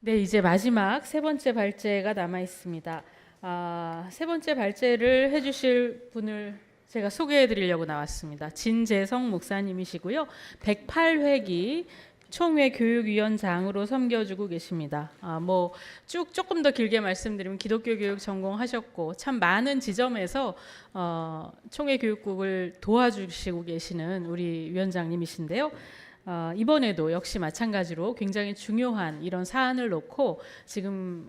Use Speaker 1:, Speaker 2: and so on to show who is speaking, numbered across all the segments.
Speaker 1: 네, 이제 마지막 세 번째 발제가 남아 있습니다. 세 번째 발제를 해주실 분을 제가 소개해 드리려고 나왔습니다. 진재성 목사님이시고요. 108회기 총회 교육위원장으로 섬겨주고 계십니다. 조금 더 길게 말씀드리면 기독교 교육 전공하셨고 참 많은 지점에서 총회 교육국을 도와주시고 계시는 우리 위원장님이신데요. 이번에도 역시 마찬가지로 굉장히 중요한 이런 사안을 놓고 지금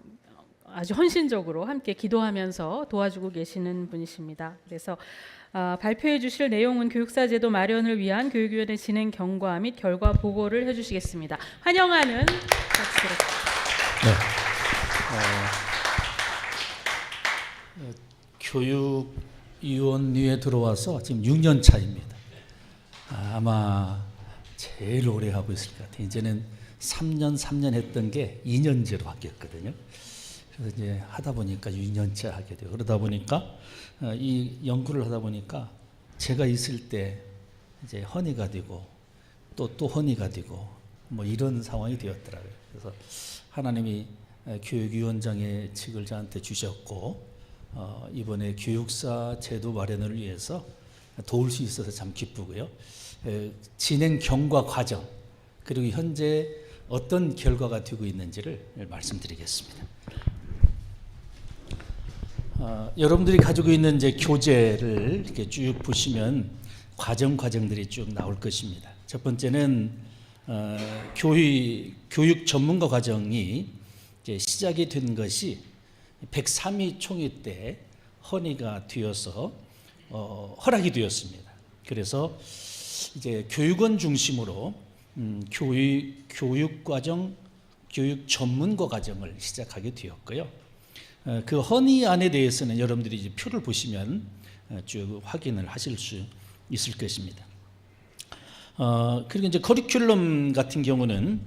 Speaker 1: 아주 헌신적으로 함께 기도하면서 도와주고 계시는 분이십니다. 그래서 발표해 주실 내용은 교육사제도 마련을 위한 교육위원회 진행 경과 및 결과 보고를 해주시겠습니다. 환영하는 박수로.
Speaker 2: 네. 교육위원회에 들어와서 지금 6년 차입니다. 아마 제일 오래 하고 있을 것 같아요. 이제는 3년 했던 게 2년제로 바뀌었거든요. 그래서 이제 하다 보니까 6년째 하게 돼요. 그러다 보니까 이 연구를 하다 보니까 제가 있을 때 이제 허니가 되고 또 허니가 되고 뭐 이런 상황이 되었더라고요. 그래서 하나님이 교육위원장의 직을 저한테 주셨고 이번에 교육사 제도 마련을 위해서 도울 수 있어서 참 기쁘고요. 진행 경과 과정 그리고 현재 어떤 결과가 되고 있는지를 말씀드리겠습니다. 여러분들이 가지고 있는 이제 교재를 이렇게 쭉 보시면 과정들이 쭉 나올 것입니다. 첫 번째는 교육 전문가 과정이 이제 시작이 된 것이 103위 총회 때 헌의가 되어서 허락이 되었습니다. 그래서 이제 교육원 중심으로 교육 과정, 교육 전문가 과정을 시작하게 되었고요. 그 헌의안에 대해서는 여러분들이 이제 표를 보시면 쭉 확인을 하실 수 있을 것입니다. 그리고 이제 커리큘럼 같은 경우는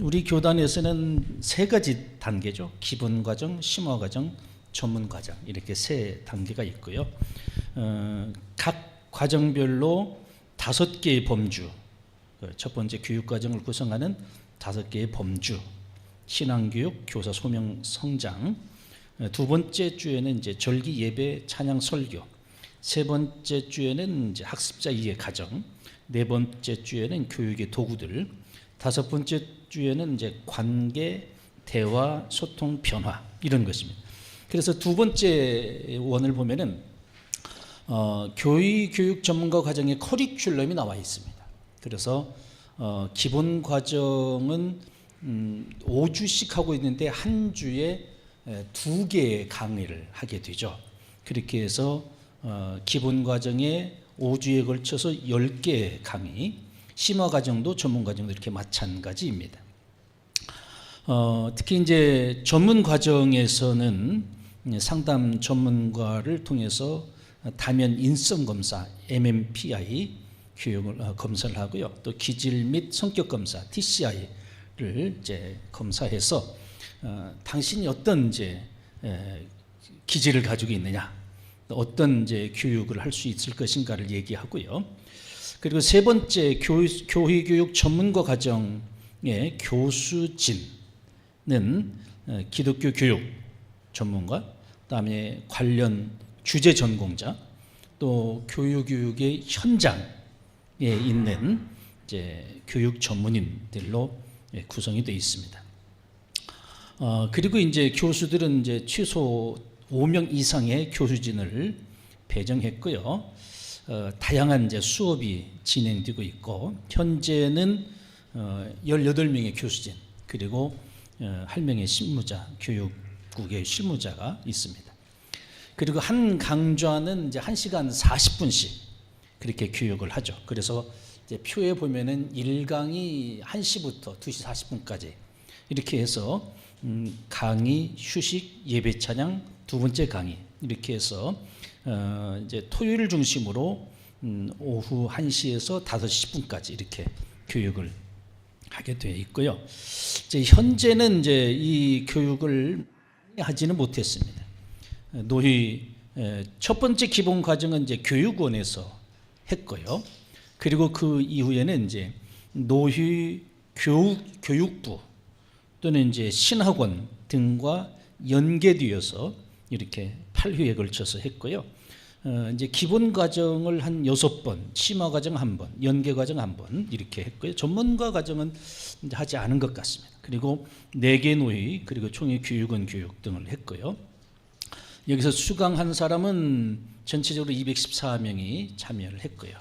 Speaker 2: 우리 교단에서는 세 가지 단계죠. 기본 과정, 심화 과정, 전문 과정 이렇게 세 단계가 있고요. 각 과정별로 5개의 범주, 첫 번째 교육 과정을 구성하는 5개의 범주, 신앙교육, 교사 소명 성장, 두 번째 주에는 이제 절기 예배 찬양 설교, 세 번째 주에는 이제 학습자 이해 과정, 네 번째 주에는 교육의 도구들, 다섯 번째 주에는 이제 관계, 대화, 소통, 변화 이런 것입니다. 그래서 두 번째 원을 보면은 교육 전문가 과정의 커리큘럼이 나와 있습니다. 그래서 기본 과정은 5주씩 하고 있는데 한 주에 2개의 강의를 하게 되죠. 그렇게 해서 기본 과정에 5주에 걸쳐서 10개의 강의, 심화 과정도 전문 과정도 이렇게 마찬가지입니다. 특히 이제 전문 과정에서는 상담 전문가를 통해서 다면 인성 검사 MMPI 교육을 검사를 하고요. 또 기질 및 성격 검사 TCI를 이제 검사해서 당신이 어떤 이제 기질을 가지고 있느냐, 어떤 이제 교육을 할 수 있을 것인가를 얘기하고요. 그리고 세 번째 교육 전문가 과정의 교수진은 기독교 교육 전문가, 그다음에 관련 주제 전공자, 또 교육의 현장에 있는 이제 교육 전문인들로 구성이 되어 있습니다. 그리고 이제 교수들은 이제 최소 5명 이상의 교수진을 배정했고요. 다양한 이제 수업이 진행되고 있고 현재는 18명의 교수진 그리고 1명의 실무자, 교육국의 실무자가 있습니다. 그리고 한 강좌는 이제 1시간 40분씩 그렇게 교육을 하죠. 그래서 이제 표에 보면은 1강이 1시부터 2시 40분까지 이렇게 해서 강의, 휴식, 예배 찬양, 두 번째 강의 이렇게 해서 이제 토요일 중심으로 오후 1시에서 5시 10분까지 이렇게 교육을 하게 되어 있고요. 이제 현재는 이제 이 교육을 하지는 못했습니다. 노희 첫 번째 기본 과정은 이제 교육원에서 했고요. 그리고 그 이후에는 이제 노희 교육부 또는 이제 신학원 등과 연계되어서 이렇게 8회에 걸쳐서 했고요. 이제 기본 과정을 한 6번, 심화 과정 1번, 연계 과정 1번 이렇게 했고요. 전문가 과정은 이제 하지 않은 것 같습니다. 그리고 4개 노위, 그리고 총회 교육원 교육 등을 했고요. 여기서 수강한 사람은 전체적으로 214명이 참여를 했고요.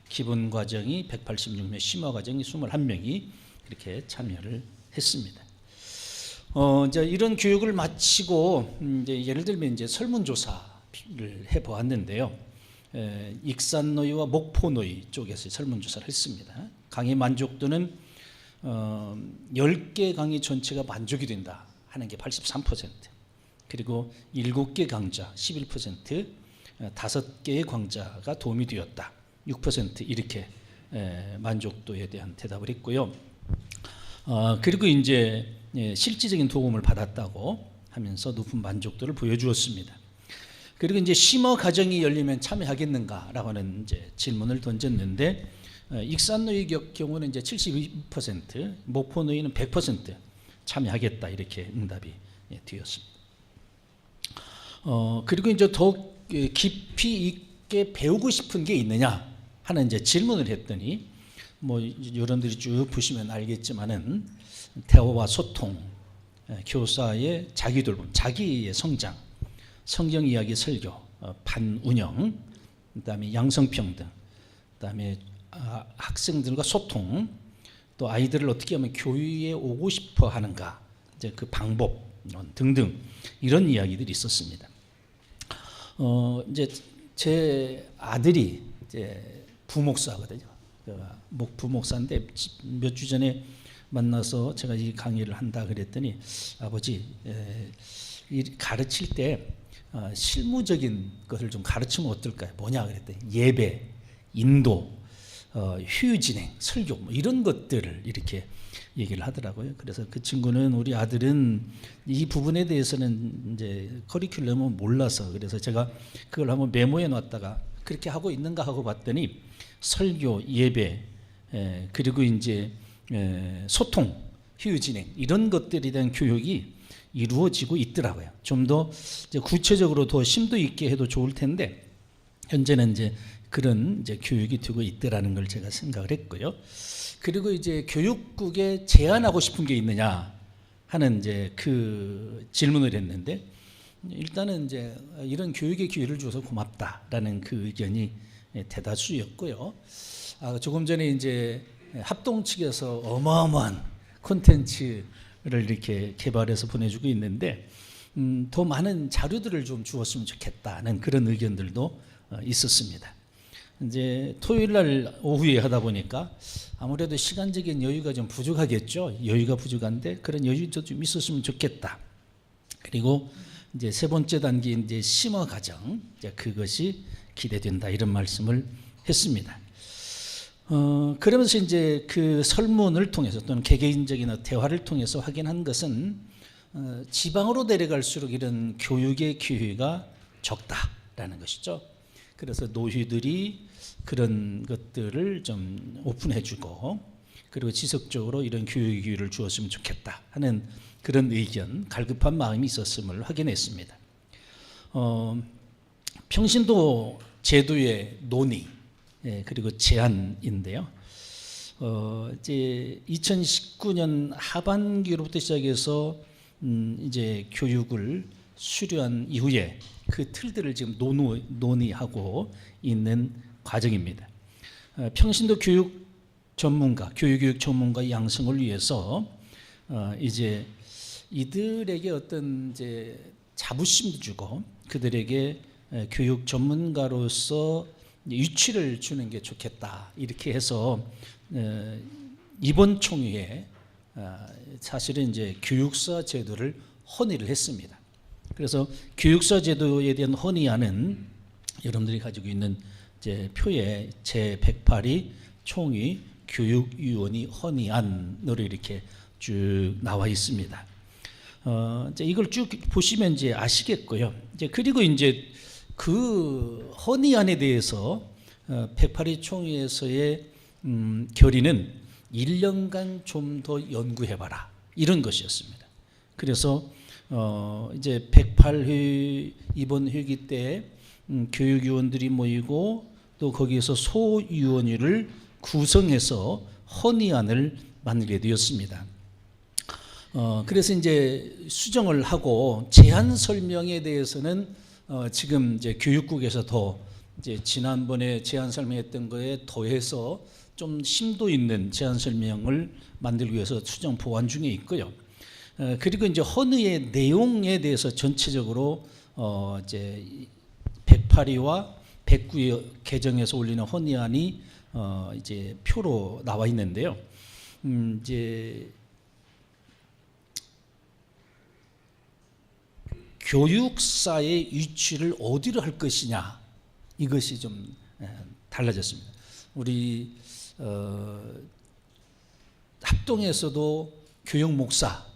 Speaker 2: 기본 과정이 186명, 심화 과정이 21명이 이렇게 참여를 했습니다. 이제 이런 교육을 마치고 이제 예를 들면 이제 설문조사를 해보았는데요. 익산노위와 목포노위 쪽에서 설문조사를 했습니다. 강의 만족도는 10개 강의 전체가 만족이 된다 하는 게 83%, 그리고 7개 강좌 11%, 5개의 강좌가 도움이 되었다 6% 이렇게 만족도에 대한 대답을 했고요. 그리고 이제 실질적인 도움을 받았다고 하면서 높은 만족도를 보여주었습니다. 그리고 이제 심화 과정이 열리면 참여하겠는가라고 하는 이제 질문을 던졌는데, 익산노위 경우는 이제 72%, 목포노위는 100% 참여하겠다 이렇게 응답이 되었습니다. 그리고 이제 더 깊이 있게 배우고 싶은 게 있느냐 하는 이제 질문을 했더니, 뭐 여러분들이 쭉 보시면 알겠지만은 대화와 소통, 교사의 자기돌봄, 자기의 성장, 성경 이야기 설교, 반운영, 그다음에 양성평등, 그다음에 학생들과 소통, 또 아이들을 어떻게 하면 교육에 오고 싶어 하는가, 이제 그 방법 등등 이런 이야기들이 있었습니다. 이제 제 아들이 이제 부목사거든요. 부목사인데 몇 주 전에 만나서 제가 이 강의를 한다 그랬더니, 아버지 가르칠 때 실무적인 것을 좀 가르치면 어떨까요? 뭐냐 그랬더니 예배, 인도, 휴유 진행, 설교 뭐 이런 것들을 이렇게 얘기를 하더라고요. 그래서 그 친구는, 우리 아들은 이 부분에 대해서는 이제 커리큘럼을 몰라서, 그래서 제가 그걸 한번 메모해 놨다가 그렇게 하고 있는가 하고 봤더니 설교, 예배, 그리고 이제 소통, 휴유 진행 이런 것들에 대한 교육이 이루어지고 있더라고요. 좀 더 구체적으로 더 심도 있게 해도 좋을 텐데, 현재는 이제 그런 이제 교육이 되고 있더라는 걸 제가 생각을 했고요. 그리고 이제 교육국에 제안하고 싶은 게 있느냐 하는 이제 그 질문을 했는데, 일단은 이제 이런 교육의 기회를 줘서 고맙다라는 그 의견이 대다수였고요. 조금 전에 이제 합동 측에서 어마어마한 콘텐츠를 이렇게 개발해서 보내주고 있는데, 더 많은 자료들을 좀 주었으면 좋겠다는 그런 의견들도 있었습니다. 이제 토요일 날 오후에 하다 보니까 아무래도 시간적인 여유가 좀 부족하겠죠. 여유가 부족한데 그런 여유도 좀 있었으면 좋겠다. 그리고 이제 세 번째 단계인 이제 심화 과정, 이제 그것이 기대된다 이런 말씀을 했습니다. 그러면서 이제 그 설문을 통해서 또는 개개인적인 대화를 통해서 확인한 것은, 지방으로 내려갈수록 이런 교육의 기회가 적다라는 것이죠. 그래서 노휘들이 그런 것들을 좀 오픈해주고, 그리고 지속적으로 이런 교육 기회를 주었으면 좋겠다 하는 그런 의견, 갈급한 마음이 있었음을 확인했습니다. 평신도 제도의 논의, 그리고 제안인데요. 이제 2019년 하반기로부터 시작해서 이제 교육을 수료한 이후에 그 틀들을 지금 논의하고 있는 과정입니다. 평신도 교육 전문가, 교육 전문가 양성을 위해서 이제 이들에게 어떤 이제 자부심도 주고, 그들에게 교육 전문가로서 위치를 주는 게 좋겠다 이렇게 해서 이번 총회에 사실은 이제 교육사 제도를 헌의를 했습니다. 그래서 교육사 제도에 대한 헌의안은 여러분들이 가지고 있는 이제 표에 제108위 총회 교육위원회 헌의안으로 이렇게 쭉 나와 있습니다. 이제 이걸 쭉 보시면 이제 아시겠고요. 이제 그리고 이제 그 헌의안에 대해서 108위 총회에서의 결의는 1년간 좀 더 연구해봐라 이런 것이었습니다. 그래서 이제 108회 이번 회기 때 교육위원들이 모이고 또 거기에서 소위원회를 구성해서 헌의안을 만들게 되었습니다. 그래서 이제 수정을 하고 제안 설명에 대해서는 지금 이제 교육국에서 더 이제 지난번에 제안 설명했던 거에 더해서 좀 심도 있는 제안 설명을 만들기 위해서 수정 보완 중에 있고요. 그리고 이제 헌의의 내용에 대해서 전체적으로 이제 108위와 109위 개정해서 올리는 헌의안이 이제 표로 나와 있는데요. 이제 교육사의 위치를 어디로 할 것이냐, 이것이 좀 달라졌습니다. 우리 합동에서도 교육 목사,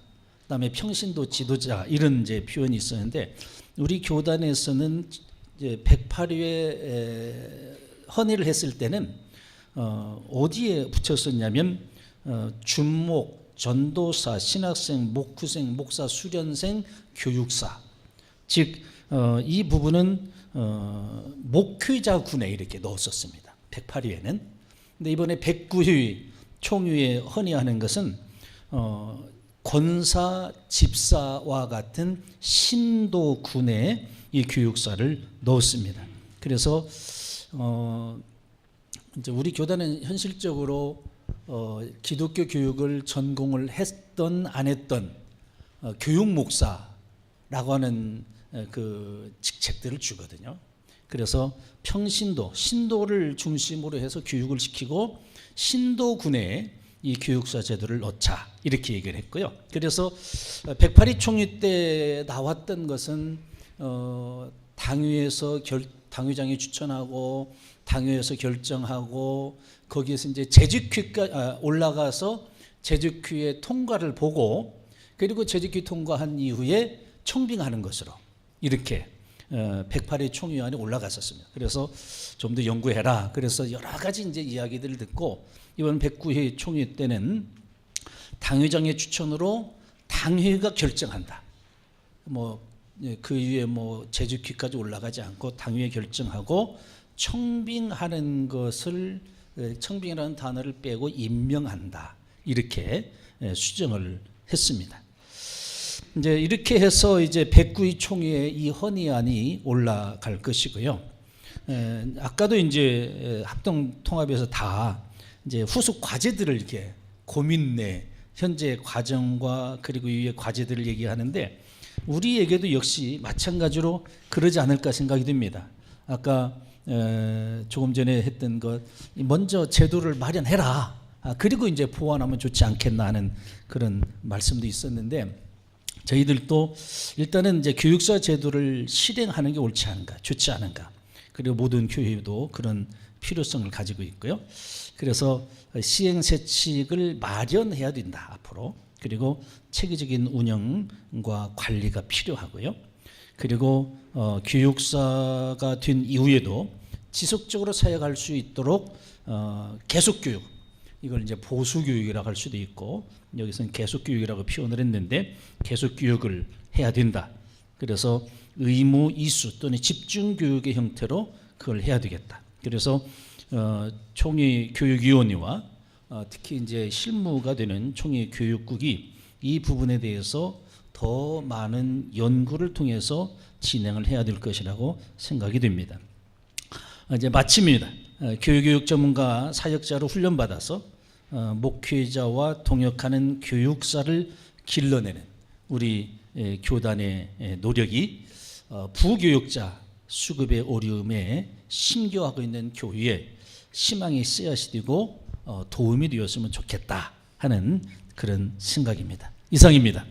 Speaker 2: 그다음에 평신도 지도자 이런 이제 표현이 있었는데 우리 교단에서는 이제 108회 헌의를 했을 때는 어디에 붙였었냐면 준목, 전도사, 신학생, 목후생, 목사, 수련생, 교육사. 즉 이 부분은 목회자군에 이렇게 넣었었습니다. 108회에는. 근데 이번에 109회 총회에 헌의하는 것은 권사, 집사와 같은 신도군에 이 교육사를 넣었습니다. 그래서 이제 우리 교단은 현실적으로 기독교 교육을 전공을 했던 안 했던 교육 목사라고 하는 그 직책들을 주거든요. 그래서 평신도, 신도를 중심으로 해서 교육을 시키고 신도군에 이 교육사 제도를 넣자 이렇게 얘기를 했고요. 그래서 108위 총회 때 나왔던 것은 당회에서 당회장이 추천하고 당회에서 결정하고 거기에서 이제 재직회가 올라가서 재직회 통과를 보고 그리고 재직회 통과한 이후에 청빙하는 것으로 이렇게 108회 총회안이 올라갔었습니다. 그래서 좀 더 연구해라. 그래서 여러 가지 이제 이야기들을 듣고 이번 109회 총회 때는 당회장의 추천으로 당회가 결정한다. 그 이후에 재직회까지 올라가지 않고 당회에 결정하고 청빙하는 것을 청빙이라는 단어를 빼고 임명한다. 이렇게 수정을 했습니다. 이제 이렇게 해서 이제 109위 총회에 이 헌의안이 올라갈 것이고요. 아까도 이제 합동 통합에서 다 이제 후속 과제들을 이렇게 고민내 현재 과정과 그리고 이후의 과제들을 얘기하는데 우리에게도 역시 마찬가지로 그러지 않을까 생각이 듭니다. 아까 조금 전에 했던 것 먼저 제도를 마련해라. 그리고 이제 보완하면 좋지 않겠나 하는 그런 말씀도 있었는데 저희들도 일단은 이제 교육사 제도를 실행하는 게 옳지 않은가, 좋지 않은가. 그리고 모든 교회도 그런 필요성을 가지고 있고요. 그래서 시행세칙을 마련해야 된다 앞으로. 그리고 체계적인 운영과 관리가 필요하고요. 그리고 교육사가 된 이후에도 지속적으로 사역할 수 있도록 계속 교육, 이걸 이제 보수 교육이라고 할 수도 있고 여기서는 계속 교육이라고 표현을 했는데 계속 교육을 해야 된다. 그래서 의무 이수 또는 집중 교육의 형태로 그걸 해야 되겠다. 그래서 총회 교육위원회와 특히 이제 실무가 되는 총회 교육국이 이 부분에 대해서 더 많은 연구를 통해서 진행을 해야 될 것이라고 생각이 됩니다. 이제 마침입니다. 교육 전문가 사역자로 훈련받아서 목회자와 동역하는 교육사를 길러내는 우리 교단의 노력이 부교육자 수급의 어려움에 심겨하고 있는 교회에 희망의 씨앗이 되고 도움이 되었으면 좋겠다 하는 그런 생각입니다. 이상입니다.